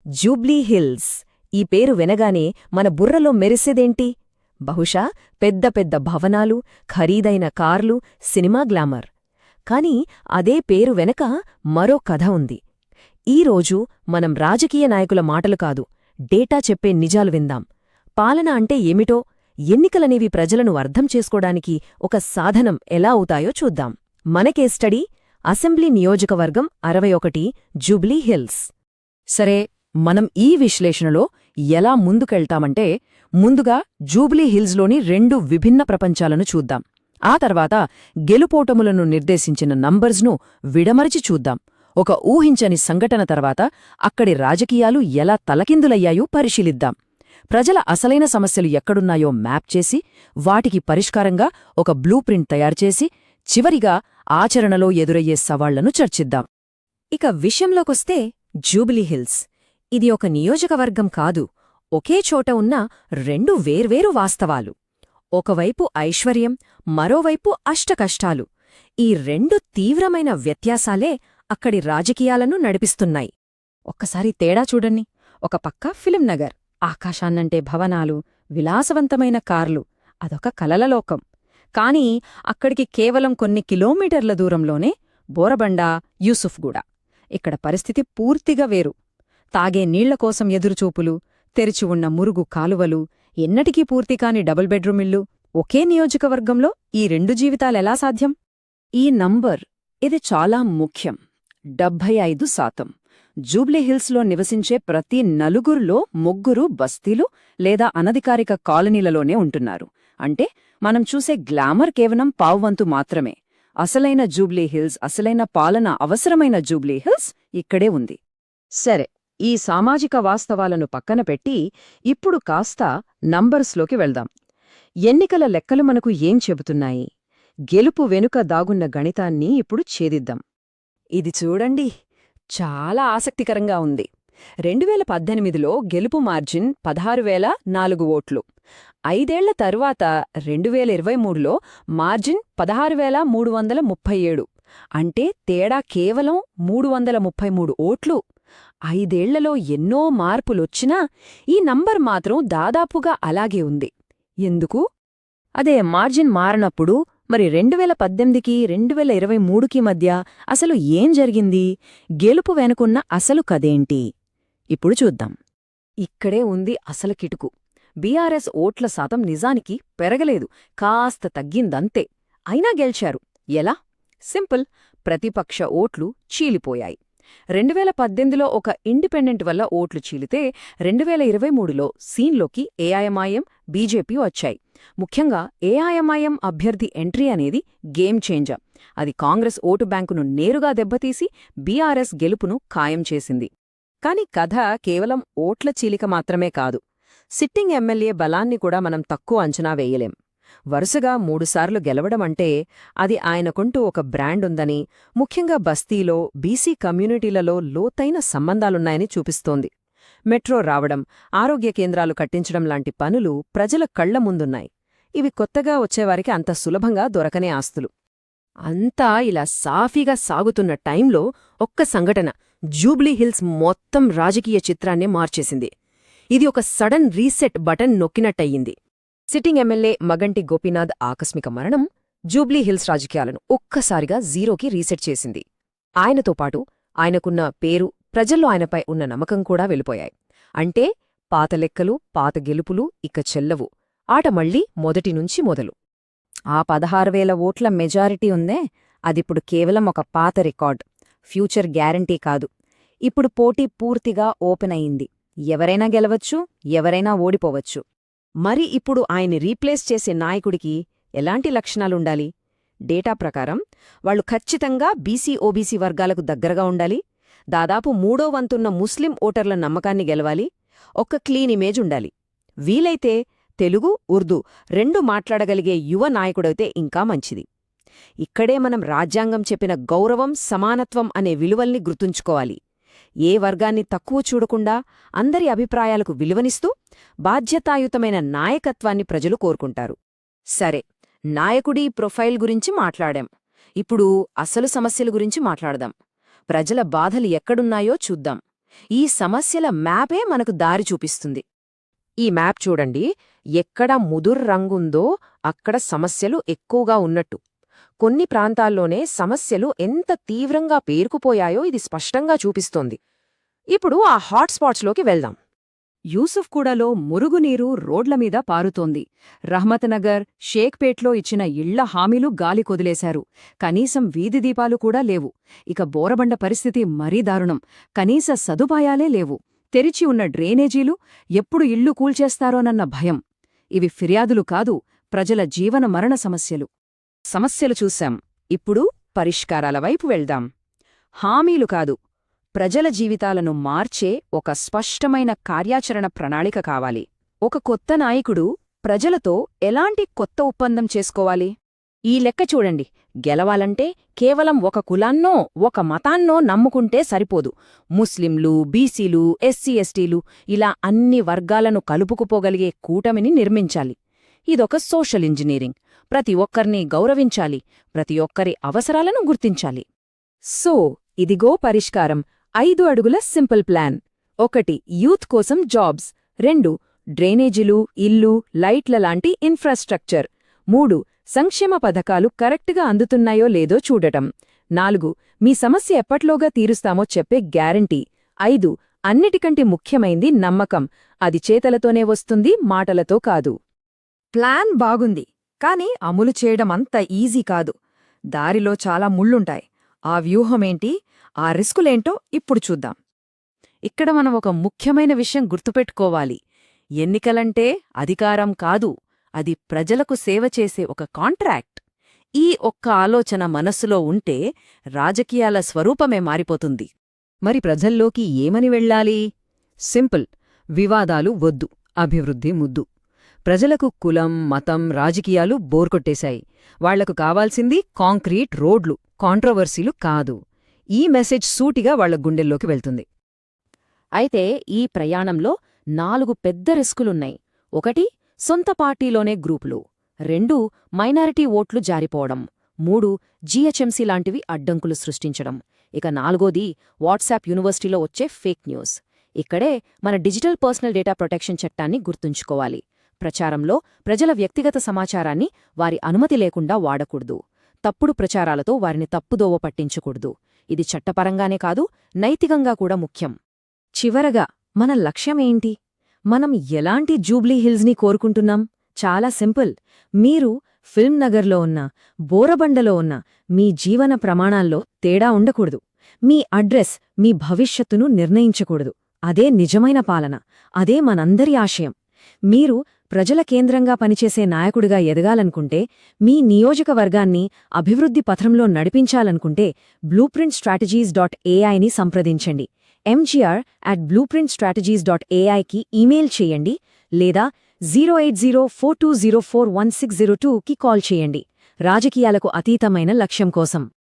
జూబ్లీహిల్స్ ఈ పేరు వినగానే మన బుర్రలో మెరిసేదేంటి? బహుశా పెద్ద పెద్ద భవనాలు, ఖరీదైన కార్లు, సినిమా గ్లామర్. కాని అదే పేరు వెనక మరో కథ ఉంది. ఈరోజు మనం రాజకీయ నాయకుల మాటలు కాదు, డేటా చెప్పే నిజాలు విందాం. పాలన అంటే ఏమిటో, ఎన్నికలనేవి ప్రజలను అర్థం చేసుకోడానికి ఒక సాధనం ఎలా అవుతాయో చూద్దాం. మన కేస్ స్టడీ అసెంబ్లీ నియోజకవర్గం 61 జూబ్లీహిల్స్. సరే, మనం ఈ విశ్లేషణలో ఎలా ముందుకెళ్తామంటే, ముందుగా జూబ్లీహిల్స్లోని 2 విభిన్న ప్రపంచాలను చూద్దాం. ఆ తర్వాత గెలుపోటములను నిర్దేశించిన నంబర్స్ను విడమరిచి చూద్దాం. ఒక ఊహించని సంఘటన తర్వాత అక్కడి రాజకీయాలు ఎలా తలకిందులయ్యాయో పరిశీలిద్దాం. ప్రజల అసలైన సమస్యలు ఎక్కడున్నాయో మ్యాప్ చేసి, వాటికి పరిష్కారంగా ఒక బ్లూ ప్రింట్ తయారుచేసి, చివరిగా ఆచరణలో ఎదురయ్యే సవాళ్లను చర్చిద్దాం. ఇక విషయంలోకొస్తే జూబ్లీహిల్స్. ఇది ఒక నియోజకవర్గం కాదు, ఒకే చోట ఉన్న 2 వేర్వేరు వాస్తవాలు. ఒకవైపు ఐశ్వర్యం, మరోవైపు అష్టకష్టాలు. ఈ 2 తీవ్రమైన వ్యత్యాసాలే అక్కడి రాజకీయాలను నడిపిస్తున్నాయి. ఒక్కసారి తేడా చూడండి. ఒక పక్క ఫిలిం నగర్, ఆకాశాన్నంటే భవనాలు, విలాసవంతమైన కార్లు, అదొక కలలలోకం. కాని అక్కడికి కేవలం కొన్ని కిలోమీటర్ల దూరంలోనే బోరబండ, యూసుఫ్గూడ. ఇక్కడ పరిస్థితి పూర్తిగా వేరు. తాగే నీళ్లకోసం ఎదురుచూపులు, తెరిచి ఉన్న మురుగు కాలువలు, ఎన్నటికీ పూర్తికాని డబుల్ బెడ్రూమ్ ఇల్లు. ఒకే నియోజకవర్గంలో ఈ 2 జీవితాలెలా సాధ్యం? ఈ నంబర్ ఇది చాలా ముఖ్యం. 75%. జూబ్లీహిల్స్లో నివసించే ప్రతి నలుగురిలో 3 బస్తీలు లేదా అనధికారిక కాలనీలలోనే ఉంటున్నారు. అంటే మనం చూసే గ్లామర్ కేవలం పావువంతు మాత్రమే. అసలైన జూబ్లీహిల్స్, అసలైన పాలన అవసరమైన జూబ్లీహిల్స్ ఇక్కడే ఉంది. సరే, ఈ సామాజిక వాస్తవాలను పక్కన పెట్టి ఇప్పుడు కాస్త నంబర్స్లోకి వెళ్దాం. ఎన్నికల లెక్కలు మనకు ఏం చెబుతున్నాయి? గెలుపు వెనుక దాగున్న గణితాన్ని ఇప్పుడు ఛేదిద్దాం. ఇది చూడండి, చాలా ఆసక్తికరంగా ఉంది. 2018లో గెలుపు మార్జిన్ 16,004 ఓట్లు. 5 ఏళ్ల తరువాత 2023లో మార్జిన్ 16,337. అంటే తేడా కేవలం 333 ఓట్లు. 5 ఏళ్లలో ఎన్నో మార్పులొచ్చినా ఈ నంబర్ మాత్రం దాదాపుగా అలాగే ఉంది. ఎందుకు? అదే మార్జిన్ మారనప్పుడు మరి 2018కి 2023కి మధ్య అసలు ఏం జరిగింది? గెలుపు వెనుకున్న అసలు కదేంటి? ఇప్పుడు చూద్దాం. ఇక్కడే ఉంది అసలు కిటుకు. బీఆర్ఎస్ ఓట్ల శాతం నిజానికి పెరగలేదు, కాస్త తగ్గిందంతే. అయినా గెలిచారు. ఎలా? సింపుల్, ప్రతిపక్ష ఓట్లు చీలిపోయాయి. 2018లో ఒక ఇండిపెండెంట్ వల్ల ఓట్లు చీలితే 2023లో సీన్లోకి ఏఐఎంఐఎం, బీజేపీ వచ్చాయి. ముఖ్యంగా ఏఐఎంఐఎం అభ్యర్థి ఎంట్రీ అనేది గేమ్ చేంజర్. అది కాంగ్రెస్ ఓటు బ్యాంకును నేరుగా దెబ్బతీసి బీఆర్ఎస్ గెలుపును ఖాయం చేసింది. కాని కథ కేవలం ఓట్ల చీలిక మాత్రమే కాదు. సిట్టింగ్ ఎమ్మెల్యే బలాన్ని కూడా మనం తక్కువ అంచనా వేయలేం. వరుసగా 3 సార్లు గెలవడమంటే అది ఆయనకుంటూ ఒక బ్రాండ్ ఉందని, ముఖ్యంగా బస్తీలో, బీసీ కమ్యూనిటీలలో లోతైన సంబంధాలున్నాయని చూపిస్తోంది. మెట్రో రావడం, ఆరోగ్య కేంద్రాలు కట్టించడం లాంటి పనులు ప్రజల కళ్ల ముందున్నాయి. ఇవి కొత్తగా వచ్చేవారికి అంత సులభంగా దొరకనే ఆస్తులు. అంతా ఇలా సాఫీగా సాగుతున్న టైంలో ఒక్క సంఘటన జూబ్లీహిల్స్ మొత్తం రాజకీయ చిత్రాన్నే మార్చేసింది. ఇది ఒక సడన్ రీసెట్ బటన్ నొక్కినట్టయింది. సిట్టింగ్ ఎమ్మెల్యే మగంటి గోపీనాథ్ ఆకస్మిక మరణం జూబ్లీహిల్స్ రాజకీయాలను ఒక్కసారిగా జీరోకి రీసెట్ చేసింది. ఆయనతో పాటు ఆయనకున్న పేరు, ప్రజల్లో ఆయనపై ఉన్న నమ్మకం కూడా వెళ్ళిపోయాయి. అంటే పాత లెక్కలు, పాత గెలుపులు ఇక చెల్లవు. ఆట మళ్లీ మొదటినుంచి మొదలు. ఆ 16,000 ఓట్ల మెజారిటీ ఉందే, అదిప్పుడు కేవలం ఒక పాత రికార్డ్, ఫ్యూచర్ గ్యారంటీ కాదు. ఇప్పుడు పోటీ పూర్తిగా ఓపెన్ అయింది. ఎవరైనా గెలవచ్చు, ఎవరైనా ఓడిపోవచ్చు. మరి ఇప్పుడు ఆయన్ని రీప్లేస్ చేసే నాయకుడికి ఎలాంటి లక్షణాలుండాలి? డేటా ప్రకారం వాళ్లు ఖచ్చితంగా బీసీ, ఓబీసీ వర్గాలకు దగ్గరగా ఉండాలి. దాదాపు 3వ వంతున్న ముస్లిం ఓటర్ల నమ్మకాన్ని గెలవాలి. ఒక క్లీన్ ఇమేజ్ ఉండాలి. వీలైతే తెలుగు, ఉర్దూ 2 మాట్లాడగలిగే యువ నాయకుడైతే ఇంకా మంచిది. ఇక్కడే మనం రాజ్యాంగం చెప్పిన గౌరవం, సమానత్వం అనే విలువల్ని గుర్తుంచుకోవాలి. ఏ వర్గాన్ని తక్కువ చూడకుండా అందరి అభిప్రాయాలకు విలువనిస్తూ బాధ్యతాయుతమైన నాయకత్వాన్ని ప్రజలు కోరుకుంటారు. సరే, నాయకుడి ప్రొఫైల్ గురించి మాట్లాడాం. ఇప్పుడు అసలు సమస్యల గురించి మాట్లాడదాం. ప్రజల బాధలు ఎక్కడున్నాయో చూద్దాం. ఈ సమస్యల మ్యాపే మనకు దారి చూపిస్తుంది. ఈ మ్యాప్ చూడండి, ఎక్కడ ముదురు రంగుందో అక్కడ సమస్యలు ఎక్కువగా ఉన్నట్టు. కొన్ని ప్రాంతాల్లోనే సమస్యలు ఎంత తీవ్రంగా పేరుకుపోయాయో ఇది స్పష్టంగా చూపిస్తోంది. ఇప్పుడు ఆ హాట్స్పాట్స్లోకి వెళ్దాం. యూసుఫ్గూడలో మురుగునీరు రోడ్లమీద పారుతోంది. రహమత్నగర్, షేక్పేట్లో ఇచ్చిన ఇళ్ల హామీలు గాలి కొదిలేశారు. కనీసం వీధి దీపాలు కూడా లేవు. ఇక బోరబండ పరిస్థితి మరీ దారుణం. కనీస సదుపాయాలే లేవు. తెరిచి ఉన్న డ్రైనేజీలు ఎప్పుడు ఇళ్లు కూల్చేస్తారోనన్న భయం. ఇవి ఫిర్యాదులు కాదు, ప్రజల జీవన మరణ సమస్యలు. సమస్యలు చూశాం, ఇప్పుడు పరిష్కారాల వైపు వెళ్దాం. హామీలు కాదు, ప్రజల జీవితాలను మార్చే ఒక స్పష్టమైన కార్యాచరణ ప్రణాళిక కావాలి. ఒక కొత్త నాయకుడు ప్రజలతో ఎలాంటి కొత్త ఒప్పందం చేసుకోవాలి? ఈ లెక్క చూడండి, గెలవాలంటే కేవలం ఒక కులాన్నో ఒక మతాన్నో నమ్ముకుంటే సరిపోదు. ముస్లింలు, బీసీలు, ఎస్సీ ఎస్టీలు ఇలా అన్ని వర్గాలను కలుపుకుపోగలిగే కూటమిని నిర్మించాలి. ఇదొక సోషల్ ఇంజనీరింగ్. ప్రతి ఒక్కర్నీ గౌరవించాలి, ప్రతి ఒక్కరి అవసరాలను గుర్తించాలి. సో ఇదిగో పరిష్కారం. 5 అడుగుల సింపుల్ ప్లాన్. 1. యూత్ కోసం జాబ్స్. 2. డ్రైనేజీలు, ఇల్లు, లైట్ల లాంటి ఇన్ఫ్రాస్ట్రక్చర్. 3. సంక్షేమ పథకాలు కరెక్ట్గా అందుతున్నాయో లేదో చూడటం. 4. మీ సమస్య ఎప్పట్లోగా తీరుస్తామో చెప్పే గ్యారంటీ. 5. అన్నిటికంటే ముఖ్యమైంది నమ్మకం. అది చేతలతోనే వస్తుంది, మాటలతో కాదు. ప్లాన్ బాగుంది, కాని అమలు చేయడం అంత ఈజీ కాదు. దారిలో చాలా ముళ్ళుంటాయి. ఆ వ్యూహమేంటి, ఆ రిస్కులేంటో ఇప్పుడు చూద్దాం. ఇక్కడ మనం ఒక ముఖ్యమైన విషయం గుర్తుపెట్టుకోవాలి. ఎన్నికలంటే అధికారం కాదు, అది ప్రజలకు సేవ చేసే ఒక కాంట్రాక్ట్. ఈ ఒక్క ఆలోచన మనస్సులో ఉంటే రాజకీయాల స్వరూపమే మారిపోతుంది. మరి ప్రజల్లోకి ఏమని వెళ్ళాలి? సింపుల్. వివాదాలు వద్దు, అభివృద్ధి ముద్దు. ప్రజలకు కులం, మతం, రాజకీయాలు బోర్కొట్టేశాయి. వాళ్లకు కావాల్సింది కాంక్రీట్ రోడ్లు, కాంట్రవర్సీలు కాదు. ఈ మెసేజ్ సూటిగా వాళ్ల గుండెల్లోకి వెళ్తుంది. అయితే ఈ ప్రయాణంలో 4 పెద్ద రిస్కులున్నాయి. 1. సొంత పార్టీలోనే గ్రూపులు. 2. మైనారిటీ ఓట్లు జారిపోవడం. 3. జీహెచ్ఎంసీ లాంటివి అడ్డంకులు సృష్టించడం. ఇక 4ది వాట్సాప్ యూనివర్సిటీలో వచ్చే ఫేక్ న్యూస్. ఇక్కడే మన డిజిటల్ పర్సనల్ డేటా ప్రొటెక్షన్ చట్టాన్ని గుర్తుంచుకోవాలి. ప్రచారంలో ప్రజల వ్యక్తిగత సమాచారాన్ని వారి అనుమతి లేకుండా వాడకూడదు. తప్పుడు ప్రచారాలతో వారిని తప్పుదోవ పట్టించకూడదు. ఇది చట్టపరంగానే కాదు, నైతికంగా కూడా ముఖ్యం. చివరగా మన లక్ష్యమేంటి? మనం ఎలాంటి జూబ్లీ హిల్స్ని కోరుకుంటున్నాం? చాలా సింపుల్. మీరు ఫిల్మ్ నగర్లో ఉన్న, బోరబండలో ఉన్న మీ జీవన ప్రమాణాల్లో తేడా ఉండకూడదు. మీ అడ్రస్ మీ భవిష్యత్తును నిర్ణయించకూడదు. అదే నిజమైన పాలన. అదే మనందరి ఆశయం. మీరు ప్రజల కేంద్రంగా పనిచేసే నాయకుడిగా ఎదగాలనుకుంటే, మీ నియోజకవర్గాన్ని అభివృద్ధి పథంలో నడిపించాలనుకుంటే blueprintstrategies.ai సంప్రదించండి. mgr@blueprintstrategies.ai ఈమెయిల్ చేయండి లేదా 08042041602కి కాల్ చేయండి. రాజకీయాలకు అతీతమైన లక్ష్యం కోసం.